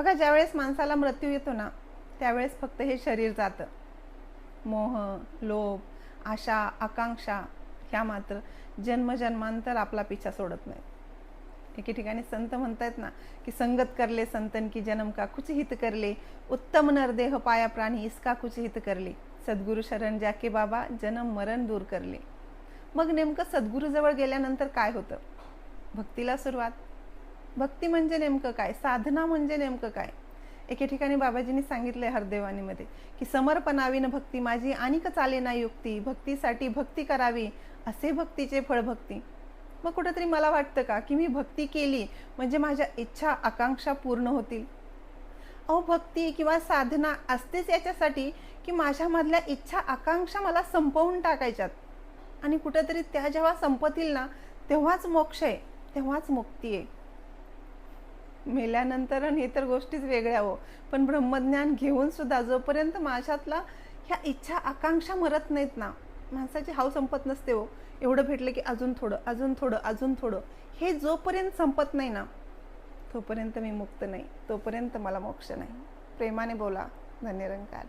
बघा, ज्यावेळेस माणसाला मृत्यू येतो ना, त्यावेळेस फक्त हे शरीर जातं. मोह, लोभ, आशा, आकांक्षा ह्या मात्र जन्मजन्मांतर आपला पिछा सोडत नाही. एके ठिकाणी संत म्हणतायत ना की संगत करले संतन की जन्म का कुछ हित करले, उत्तम नरदेह पाया प्राणी इसका कुछ हित करले, सद्गुरु शरण जाके बाबा जन्म मरण दूर करले. मग नेमकं सद्गुरूजवळ गेल्यानंतर काय होतं? भक्तीला सुरुवात. भक्ती म्हणजे नेमकं काय? साधना म्हणजे नेमकं काय? एके ठिकाणी बाबाजींनी सांगितलंय हरदेवानीमध्ये की समर्पणावीन भक्ती माझी आणिक चाले ना युक्ती, भक्तीसाठी भक्ती करावी असे भक्तीचे फळ भक्ती. मग कुठेतरी मला वाटतं का की मी भक्ती केली म्हणजे माझ्या इच्छा आकांक्षा पूर्ण होतील? अहो, भक्ती किंवा साधना असतेच याच्यासाठी की माझ्यामधल्या इच्छा आकांक्षा मला संपवून टाकायच्यात, आणि कुठेतरी त्या जेव्हा संपतील ना तेव्हाच मोक्ष आहे, तेव्हाच मुक्ती आहे. मेल्यानंतर हे तर गोष्टीच वेगळ्या हो, पण ब्रह्मज्ञान घेऊन सुद्धा जोपर्यंत माझ्यातला ह्या इच्छा आकांक्षा मरत नाहीत ना, माणसाची हाव संपत नसते हो. एवढं भेटलं की अजून थोडं, अजून थोडं, अजून थोडं, हे जोपर्यंत संपत नाही ना तोपर्यंत मी मुक्त नाही, तोपर्यंत मला मोक्ष नाही. प्रेमाने बोला. धन्यरंकार.